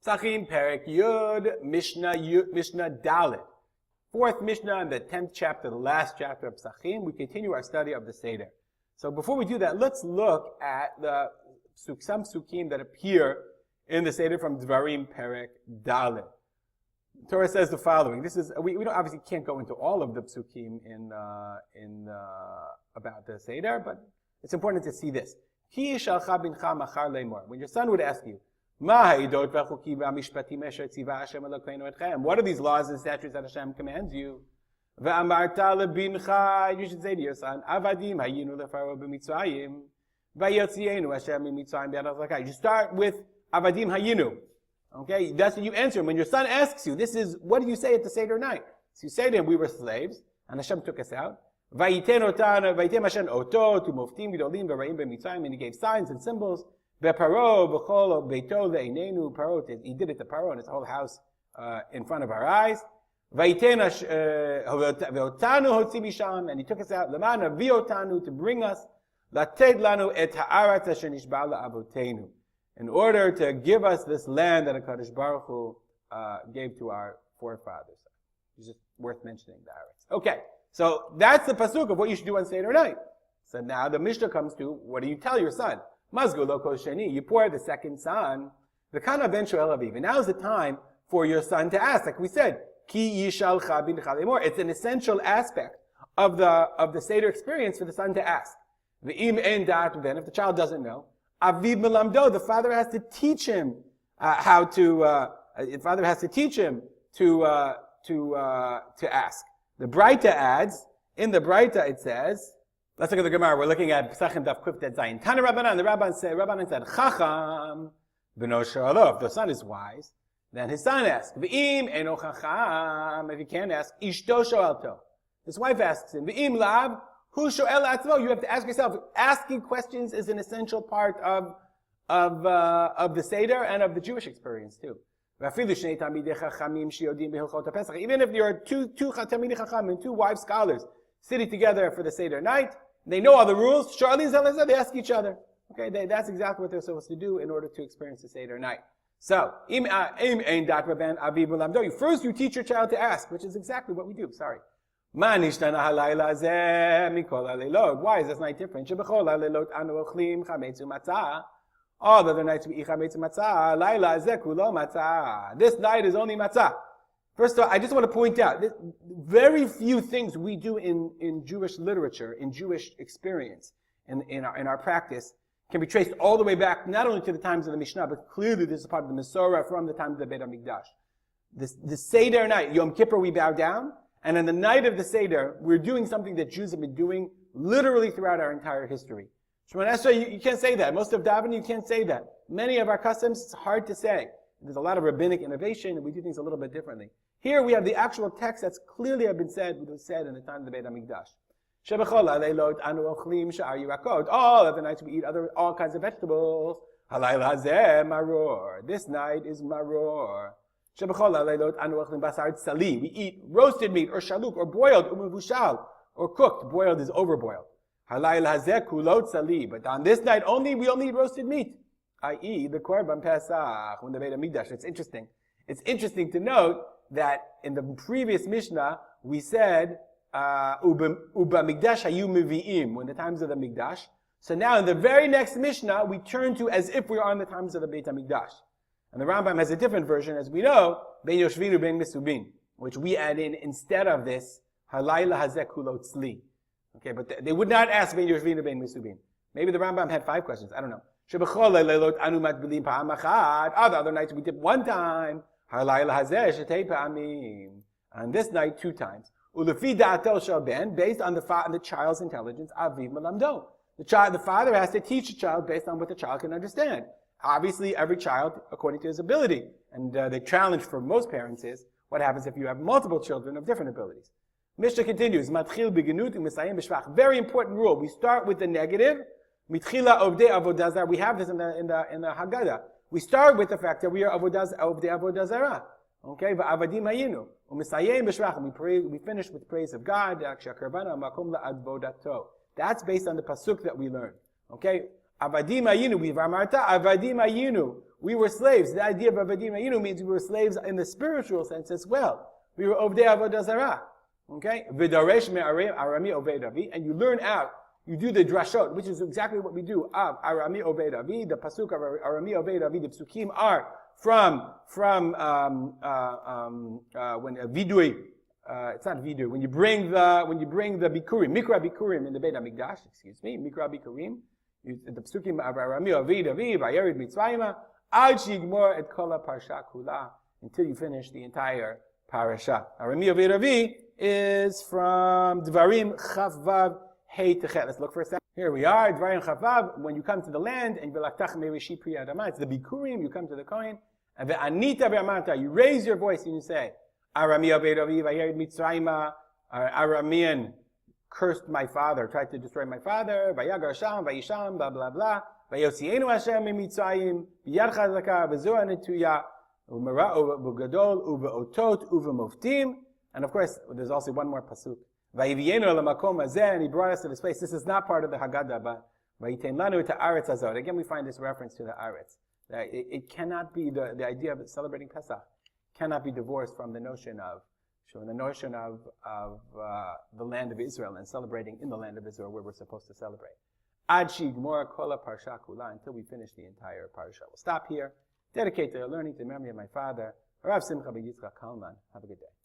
Pesachim, Perek Yud, Mishnah Dalet. Fourth Mishnah in the 10th chapter, the last chapter of Pesachim. We continue our study of the Seder. So before we do that, let's look at some psukim that appear in the Seder from Dvarim Perek Dalet. Torah says the following. This is we don't obviously can't go into all of the psukim about the Seder, but it's important to see this. Ki yishalcha bincha machar leimor. When your son would ask you, what are these laws and statutes that Hashem commands you? You should say to your son, you start with avadim hayinu. Okay, that's what you answer him. When your son asks you, this is, what do you say at the Seder night? So you say to him, we were slaves, and Hashem took us out. And he gave signs and symbols. He did it to Paro and his whole house in front of our eyes. And he took us out to bring us in order to give us this land that HaKadosh Baruch Hu gave to our forefathers. It's just worth mentioning the Aretz. Okay, so that's the pasuk of what you should do on Seder night. So now the Mishnah comes to, what do you tell your son? Mazgu loko sheni, you pour the second son. V'kana ben shoel aviv. And now's the time for your son to ask. Like we said, ki yishalcha bincha leimor. It's an essential aspect of the Seder experience for the son to ask. V'im en dat, then if the child doesn't know, aviv melamdo, the father has to teach him the father has to teach him to ask. The Braita adds, in the Braita it says, let's look at the Gemara. We're looking at Pesachim Daf Kuf Tet Zayin. Tana Rabbanan. The Rabbanan said, Chacham b'no sha'alo. If the son is wise, then his son asks. V'im eno chacham. If he can't ask, ishto sho'alto. His wife asks him. V'im lav hu sho'el atzmo. You have to ask yourself. Asking questions is an essential part of the Seder and of the Jewish experience too. Even if you're two Talmidei Chachamim, two wise scholars sitting together for the Seder night, they know all the rules. They ask each other. Okay, that's exactly what they're supposed to do in order to experience the Seder night. So, first you teach your child to ask, which is exactly what we do. Sorry. Why is this night different? All the other nights we eat chametz matzah. This night is only matzah. First of all, I just want to point out that very few things we do in Jewish literature, in Jewish experience, in our practice, can be traced all the way back, not only to the times of the Mishnah, but clearly this is part of the Masorah from the time of the Beit HaMikdash. The Seder night, Yom Kippur, we bow down, and on the night of the Seder, we're doing something that Jews have been doing literally throughout our entire history. Shemona Esrei, you can't say that. Most of Davening, you can't say that. Many of our customs, it's hard to say. There's a lot of rabbinic innovation, and we do things a little bit differently. Here we have the actual text that's clearly have been said in the time of the Beit HaMikdash. All of the nights we eat all kinds of vegetables. This night is maror. We eat roasted meat, or shaluk, or boiled, or cooked. Boiled is overboiled. But on this night only, we only eat roasted meat, i.e. the Korban Pesach, when the Beit HaMikdash. It's interesting. It's interesting to note that in the previous Mishnah, we said, Uba Mikdash hayu mevi'im, when the times of the Mikdash. So now in the very next Mishnah, we turn to as if we are on the times of the Beit HaMikdash. And the Rambam has a different version, as we know, Ben Yoshvinu Ben Mesubin, which we add in instead of this, Halayla hazeh kulot tzli. Okay, but they would not ask Ben Yoshvinu Ben Mesubin. Maybe the Rambam had 5 questions. I don't know. The other nights we did one time. On this night, 2 times. Based on the child's intelligence, aviv melamdo. The father has to teach the child based on what the child can understand. Obviously, every child according to his ability. And the challenge for most parents is, what happens if you have multiple children of different abilities? Mishnah continues, Matchil begenut u'mesayim b'shvach. Very important rule. We start with the negative. Mitchila ovdei avodah zarah. We have this in the Haggadah. We start with the fact that we are ovdei avodah zarah. Okay, va'avadim hayinu u'mesayim b'shvach. We finish with praise of God. That's based on the pasuk that we learned. Okay, avadim hayinu. We've amarta avadim hayinu. We were slaves. The idea of Avadim Ayinu means we were slaves in the spiritual sense as well. We were Ovdei Avodah Zarah. Okay? V'daresh me'arami Ovei Davi. And you learn out, you do the drashot, which is exactly what we do, of Arami Ovei Davi. The pasuk of Arami Ovei Davi, the psukim are from when vidui, it's not vidui, when you bring the bikurim, mikra bikurim in the Beit HaMikdash, mikra bikurim, the psukim of Arami Ovei Davi, Vayerid Mitzrayim, Ad Shigmor et Kol Parsha Kula, until you finish the entire parasha. Arami Ovei Davi is from Dvarim Chavav Hey Techet. Let's look for a second. Here we are, Dvarim Chavav. When you come to the land, and V'laktach Mereshi Pri Adama, it's the Bikurim, you come to the Kohen, and Ve'anita Ve'amanta, you raise your voice and you say, Arami Ovei Davi Vayerid Mitzrayim, Aramean cursed my father, tried to destroy my father, Vayagar Sham, Vayisham, blah, blah, blah, Vayosienu Hashem Mitzrayim, Biyad Chazaka, V'zoa Netuya, U'mara U'gadol, U've'otot, U've'moftim, and of course, there's also one more pasuk. Vayivienu lamakom hazeh, and he brought us to this place. This is not part of the Haggadah, but vayitein lanu et haaretz hazot. Again, we find this reference to the Aretz. It cannot be the idea of celebrating Pesach cannot be divorced from the notion of the land of Israel and celebrating in the land of Israel where we're supposed to celebrate. Ad shigmor kol parsha kula, until we finish the entire parsha. We'll stop here. Dedicate the learning to the memory of my father, Rav Simcha ben Yitzchak Kalman. Have a good day.